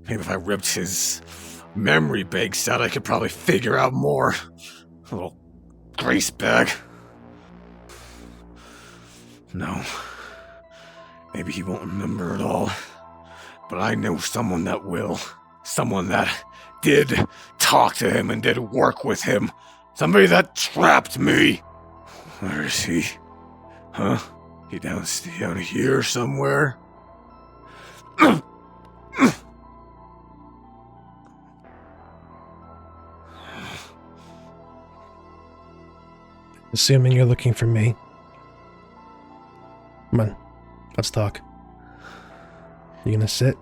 Maybe if I ripped his memory banks out, I could probably figure out more. A little grease bag. No. Maybe he won't remember it all. But I know someone that will. Someone that did talk to him and did work with him. Somebody that trapped me. Where is he? Huh? He down here somewhere? Assuming you're looking for me. Come on, let's talk. You gonna sit?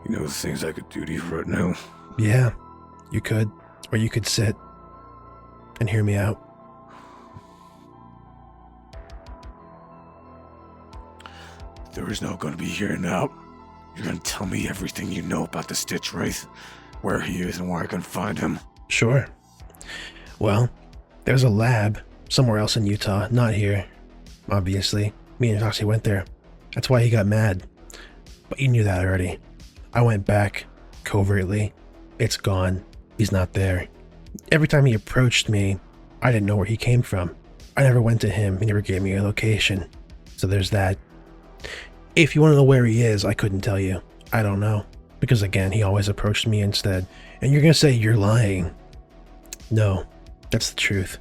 You know the things I could do to you right now? Yeah, you could. Or you could sit and hear me out. There is no gonna be here now. You're gonna tell me everything you know about the Stitch Wraith, where he is and where I can find him. Sure. Well, there's a lab somewhere else in Utah, not here. Obviously, me and Foxy went there. That's why he got mad. But you knew that already. I went back, covertly. It's gone. He's not there. Every time he approached me, I didn't know where he came from. I never went to him. He never gave me a location. So there's that. If you want to know where he is, I couldn't tell you. I don't know. Because again, he always approached me instead. And you're going to say you're lying. No, that's the truth.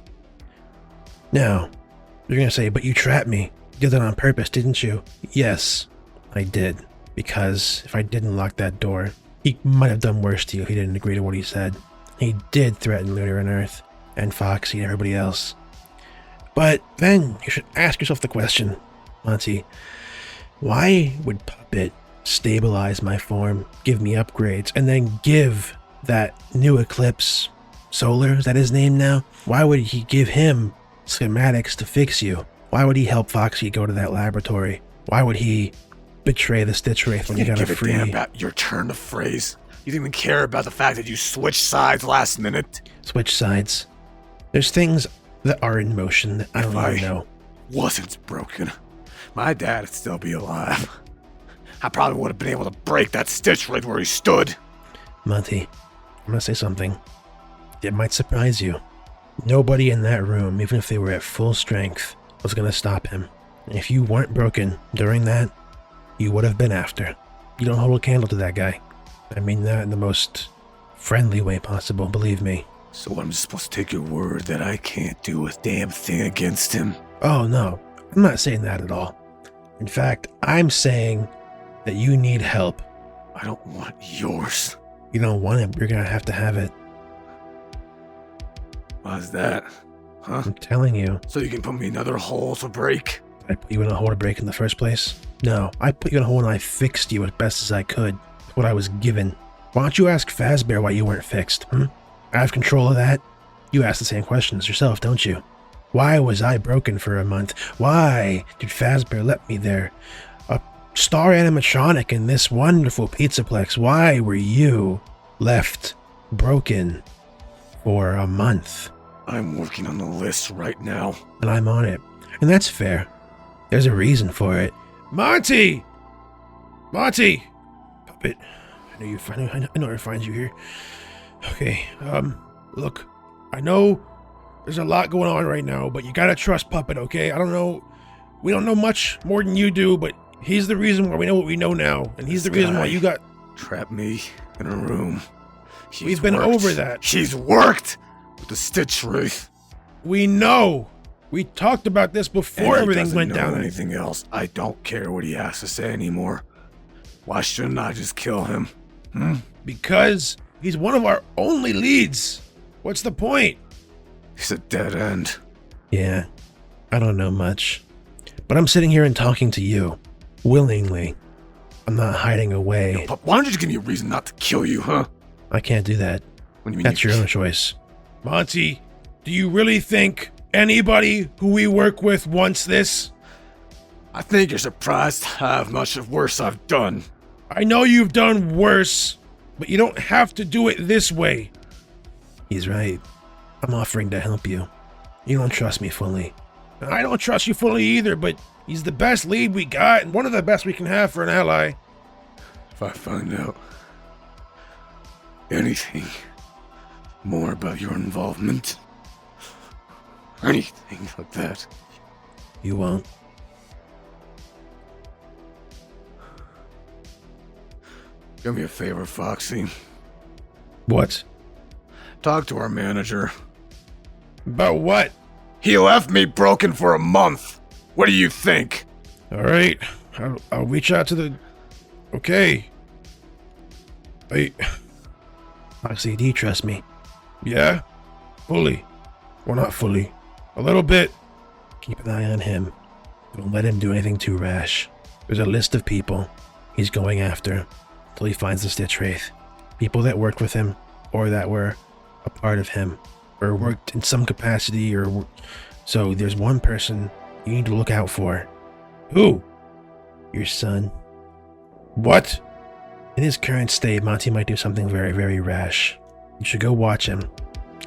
Now, you're going to say, but you trapped me. You did that on purpose, didn't you? Yes, I did. Because if I didn't lock that door, he might have done worse to you if he didn't agree to what he said. He did threaten Lunar and Earth, and Foxy and everybody else. But then you should ask yourself the question, Monty, why would Puppet stabilize my form, give me upgrades, and then give that new Eclipse, Solar, is that his name now? Why would he give him schematics to fix you? Why would he help Foxy go to that laboratory? Why would he betray the Stitch Wraith when you got a free... You didn't give a damn about your turn of phrase. You didn't even care about the fact that you switched sides last minute. Switch sides. There's things that are in motion that I don't even know. Wasn't broken, my dad would still be alive. I probably would have been able to break that Stitch Wraith where he stood. Monty, I'm gonna say something. It might surprise you. Nobody in that room, even if they were at full strength, was gonna stop him. And if you weren't broken during that, you would have been after. You don't hold a candle to that guy. I mean that in the most friendly way possible, believe me. So I'm just supposed to take your word that I can't do a damn thing against him? Oh no, I'm not saying that at all. In fact, I'm saying that you need help. I don't want yours. You don't want it, but you're gonna have to have it. Why's that? Huh? I'm telling you. So you can put me in another hole to break? Did I put you in a hole to break in the first place? No, I put you in a hole and I fixed you as best as I could. What I was given. Why don't you ask Fazbear why you weren't fixed? I have control of that. You ask the same questions yourself, don't you? Why was I broken for a month? Why did Fazbear let me there? A star animatronic in this wonderful pizzaplex. Why were you left broken for a month? I'm working on the list right now. And I'm on it. And that's fair. There's a reason for it. Monty! Monty! Puppet, I know where to find you here. Okay, look, I know there's a lot going on right now, but you gotta trust Puppet, okay? I don't know, we don't know much more than you do, but he's the reason why we know what we know now, and he's the reason why you got... trapped me in a room. We've been over that. He's worked with the Stitch Wraith. We know. We talked about this before everything went down. Anything else? I don't care what he has to say anymore. Why shouldn't I just kill him? Because he's one of our only leads. What's the point? He's a dead end. Yeah, I don't know much. But I'm sitting here and talking to you. Willingly. I'm not hiding away. No, but why don't you just give me a reason not to kill you, huh? I can't do that. What do you mean? That's your own choice. Monty, do you really think anybody who we work with wants this? I think you're surprised how much of worse I've done. I know you've done worse, but you don't have to do it this way. He's right. I'm offering to help you. You don't trust me fully. I don't trust you fully either, but he's the best lead we got and one of the best we can have for an ally. If I find out anything more about your involvement. Anything like that. You won't. Do me a favor, Foxy. What? Talk to our manager. About what? He left me broken for a month. What do you think? All right. I'll reach out to the... Okay. Wait. Foxy, do you trust me? Yeah? Fully. Well, not fully. A little bit. Keep an eye on him. Don't let him do anything too rash. There's a list of people he's going after till he finds the Stitch Wraith. People that worked with him, or that were a part of him, or worked in some capacity, or... So there's one person you need to look out for. Who? Your son. What? In his current state, Monty might do something very, very rash. You should go watch him.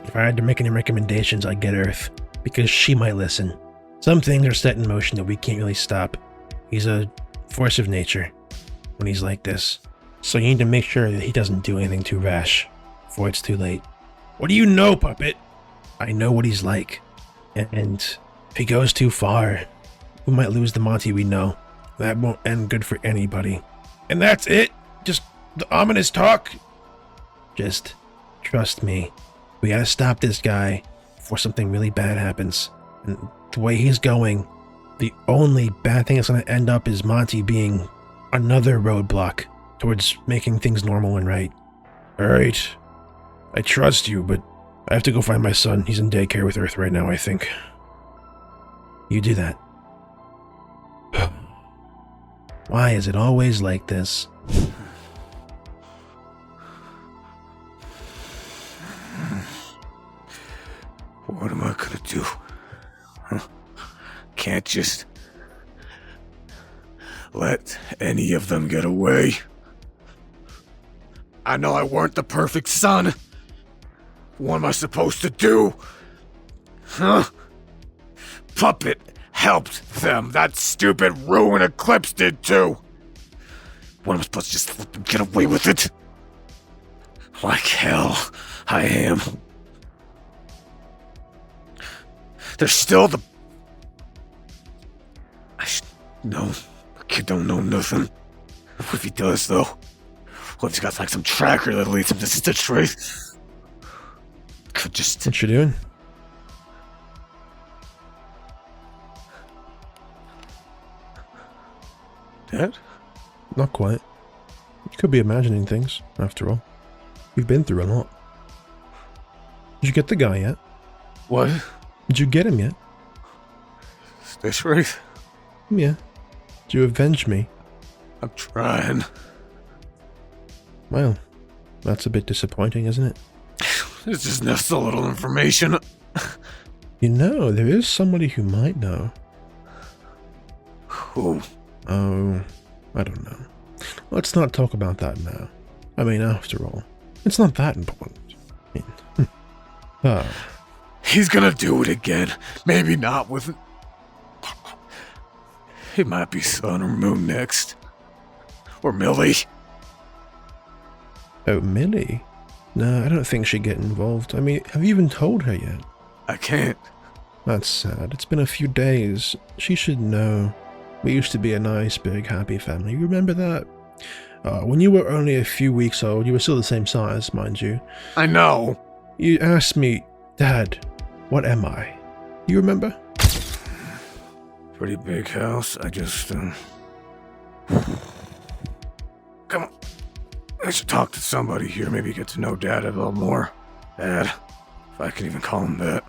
If I had to make any recommendations, I'd get Earth, because she might listen. Some things are set in motion that we can't really stop. He's a force of nature when he's like this. So you need to make sure that he doesn't do anything too rash before it's too late. What do you know, puppet? I know what he's like. And if he goes too far, we might lose the Monty we know. That won't end good for anybody. And that's it? Just the ominous talk? Just trust me. We gotta stop this guy before something really bad happens. And the way he's going, the only bad thing that's gonna end up is Monty being another roadblock towards making things normal and right. Alright. I trust you, but I have to go find my son. He's in daycare with Earth right now, I think. You do that. Why is it always like this? What am I gonna do? Huh? Can't just let any of them get away. I know I weren't the perfect son. What am I supposed to do? Huh? Puppet helped them. That stupid ruin Eclipse did too. What am I supposed to just let them get away with it? Like hell, I am. There's still the... No, the kid don't know nothing. What if he does, though? What if he's got like some tracker that leads him to Stitch Wraith? Could just... What you doing? Dad? Not quite. You could be imagining things, after all. You've been through a lot. Did you get the guy yet? What? Did you get him yet? Stitch Wraith? Yeah. Did you avenge me? I'm trying. Well, that's a bit disappointing, isn't it? It's just not a little information. You know, there is somebody who might know. Who? Oh, I don't know. Let's not talk about that now. I mean, after all, it's not that important. I mean, He's gonna do it again. Maybe not with... It might be Sun or Moon next. Or Millie. Oh, Millie? No, I don't think she'd get involved. I mean, have you even told her yet? I can't. That's sad. It's been a few days. She should know. We used to be a nice, big, happy family. You remember that? When you were only a few weeks old, you were still the same size, mind you. I know. You asked me, Dad, what am I? You remember? Pretty big house. I just, Come on. I should talk to somebody here. Maybe get to know Dad a little more. Dad. If I can even call him that.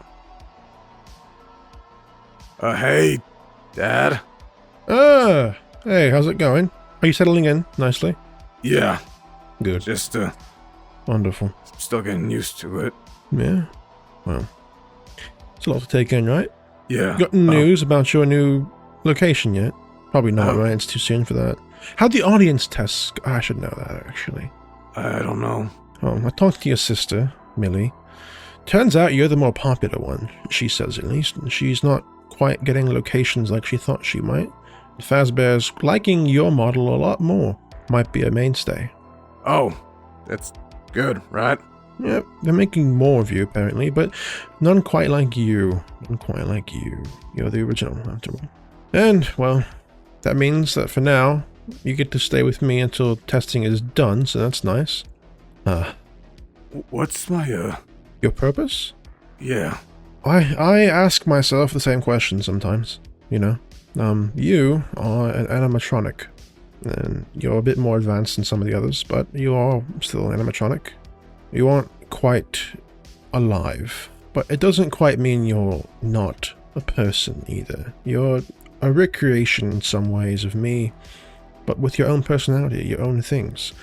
Hey, Dad. Hey, how's it going? Are you settling in nicely? Yeah. Good. Just, Wonderful. still getting used to it. Yeah. Well, it's a lot to take in, right? Yeah. Got news about your new location yet? Probably not, right? It's too soon for that. How'd the audience tests... I should know that, actually. I don't know. Oh, I talked to your sister, Millie. Turns out you're the more popular one, she says at least. She's not quite getting locations like she thought she might. Fazbear's liking your model a lot more. Might be a mainstay. Oh, that's Good, right? Yep, they're making more of you apparently, but none quite like you. None quite like you. You're the original, after all. And, well, that means that for now, you get to stay with me until testing is done, so that's nice. What's my, Your purpose? Yeah. I ask myself the same question sometimes, you know. You are an animatronic, and you're a bit more advanced than some of the others, but you are still an animatronic. You aren't quite alive, but it doesn't quite mean you're not a person either. You're a recreation in some ways of me, but with your own personality, your own things.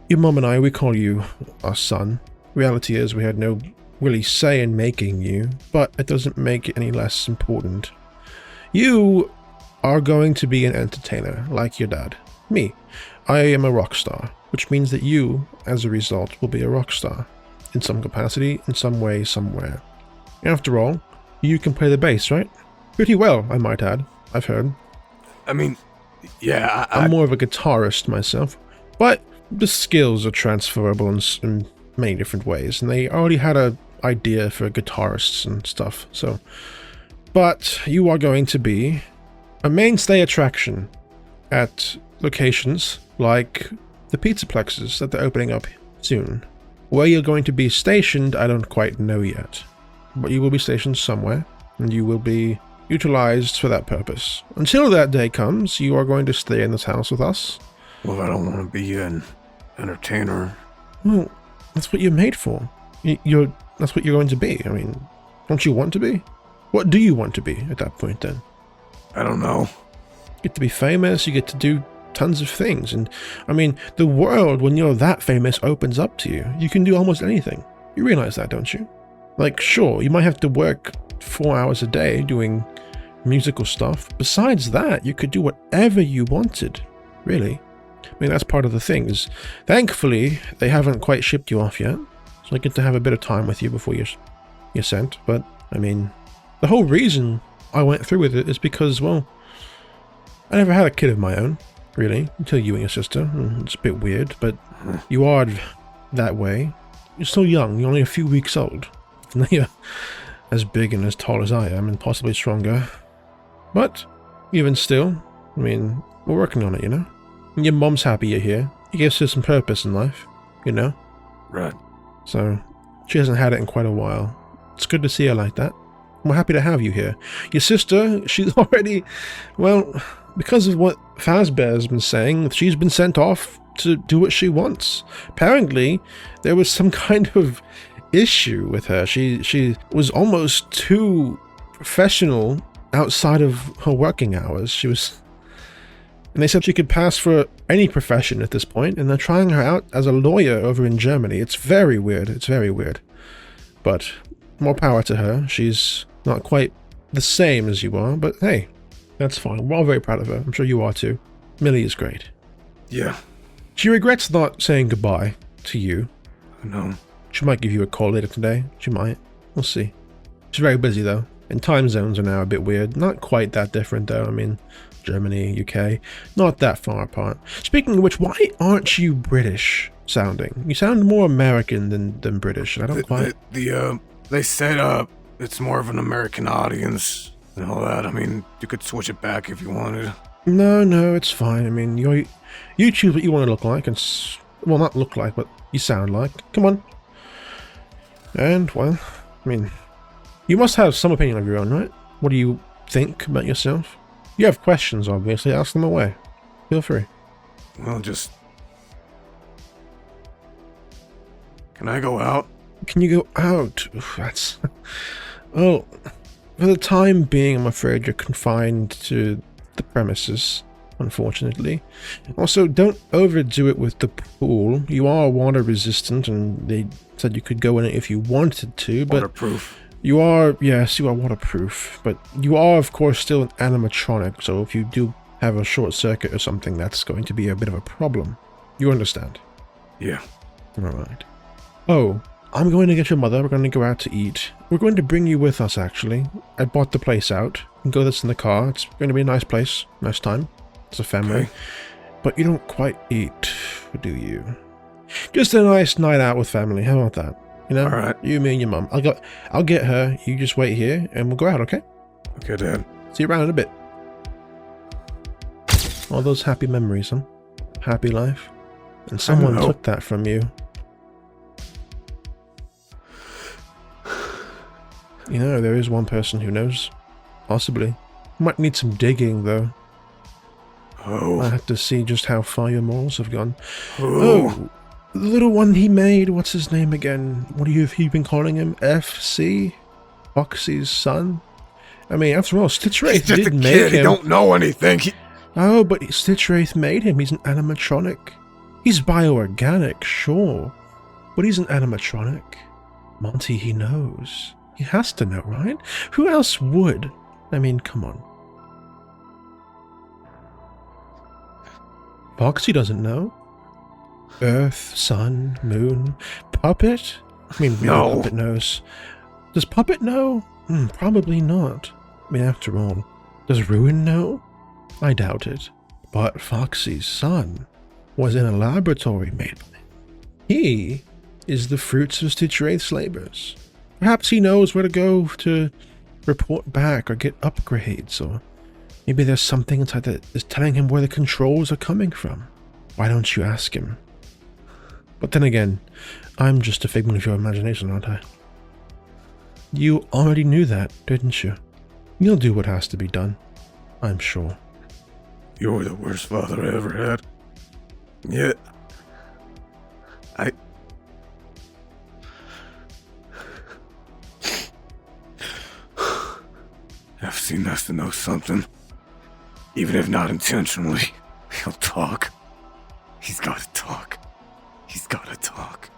Your mom and I, we call you our son. Reality is we had no really say in making you, but it doesn't make it any less important. You are going to be an entertainer, like your dad. Me, I am a rock star, which means that you, as a result, will be a rock star. In some capacity, in some way, somewhere. After all, you can play the bass, right? Pretty well, I might add. I've heard. I mean, yeah, I'm more of a guitarist myself, but the skills are transferable in many different ways, and they already had an idea for guitarists and stuff, so... But you are going to be a mainstay attraction at locations like the Pizzaplexes that they're opening up soon. Where you're going to be stationed, I don't quite know yet. But you will be stationed somewhere, and you will be utilized for that purpose. Until that day comes, you are going to stay in this house with us. Well, I don't want to be an entertainer. Well, that's what you're made for. That's what you're going to be. I mean, don't you want to be? What do you want to be at that point, then? I don't know. You get to be famous, you get to do tons of things, and, I mean, the world, when you're that famous, opens up to you. You can do almost anything. You realize that, don't you? Like, sure, you might have to work 4 hours a day doing musical stuff. Besides that, you could do whatever you wanted, really. I mean, that's part of the thing, is thankfully, they haven't quite shipped you off yet, so I get to have a bit of time with you before you're sent, but, I mean... The whole reason I went through with it is because, well, I never had a kid of my own, really, until you and your sister. It's a bit weird, but you are that way. You're still young, you're only a few weeks old. And you're as big and as tall as I am, and possibly stronger. But, even still, I mean, we're working on it, you know? And your mom's happy you're here. It gives her some purpose in life, you know? Right. So, she hasn't had it in quite a while. It's good to see her like that. We're happy to have you here. Your sister, she's already, well, because of what Fazbear's been saying, she's been sent off to do what she wants. Apparently, there was some kind of issue with her. She was almost too professional outside of her working hours. She was... And they said she could pass for any profession at this point, and they're trying her out as a lawyer over in Germany. It's very weird. It's very weird. But more power to her. She's not quite the same as you are, but hey, that's fine. We're all very proud of her. I'm sure you are too. Millie is great. Yeah. She regrets not saying goodbye to you. No. She might give you a call later today. She might. We'll see. She's very busy though, and time zones are now a bit weird. Not quite that different though. I mean, Germany, UK, not that far apart. Speaking of which, why aren't you British sounding? You sound more American than British, and I don't quite... They said, it's more of an American audience and all that. I mean, you could switch it back if you wanted. No, it's fine. I mean, you choose what you want to look like, and, well, not look like, but you sound like. Come on. And, well, I mean, you must have some opinion of your own, right? What do you think about yourself? You have questions, obviously. Ask them away. Feel free. Well, just... Can I go out? Can you go out? Oof, that's... Oh, for the time being, I'm afraid you're confined to the premises, unfortunately. Also, don't overdo it with the pool. You are water resistant, and they said you could go in it if you wanted to, but... Waterproof. You are, yes, you are waterproof, but you are, of course, still an animatronic, so if you do have a short circuit or something, that's going to be a bit of a problem. You understand? Yeah. Alright. Oh, I'm going to get your mother. We're going to go out to eat. We're going to bring you with us, actually. I bought the place out. You can go this in the car. It's going to be a nice place. Nice time. It's a family. Okay. But you don't quite eat, do you? Just a nice night out with family. How about that? You know? All right. You, me, and your mum. I'll get her. You just wait here, and we'll go out, okay? Okay, Dad. See you around in a bit. All those happy memories, huh? Happy life. And someone took that from you. You know, there is one person who knows. Possibly. Might need some digging, though. Oh. I have to see just how far your morals have gone. Oh. The little one he made, what's his name again? What have you been calling him? FC? Foxy's son? I mean, after all, Stitch Wraith He's just did a make kid. him. He don't know anything. Oh, but Stitch Wraith made him. He's an animatronic. He's bioorganic, sure. But he's an animatronic. Monty, he knows. He has to know, right? Who else would? I mean, come on. Foxy doesn't know. Earth, sun, moon, Puppet? I mean, No. Puppet knows. Does Puppet know? Probably not. I mean, after all, does Ruin know? I doubt it. But Foxy's son was in a laboratory made by him. He is the fruits of Stitch Wraith's labors. Perhaps he knows where to go to report back or get upgrades, or maybe there's something inside that is telling him where the controls are coming from. Why don't you ask him? But then again, I'm just a figment of your imagination, aren't I? You already knew that, didn't you? You'll do what has to be done, I'm sure. You're the worst father I ever had. Yeah. I've seen enough to know something. Even if not intentionally, he'll talk. He's gotta talk. He's gotta talk.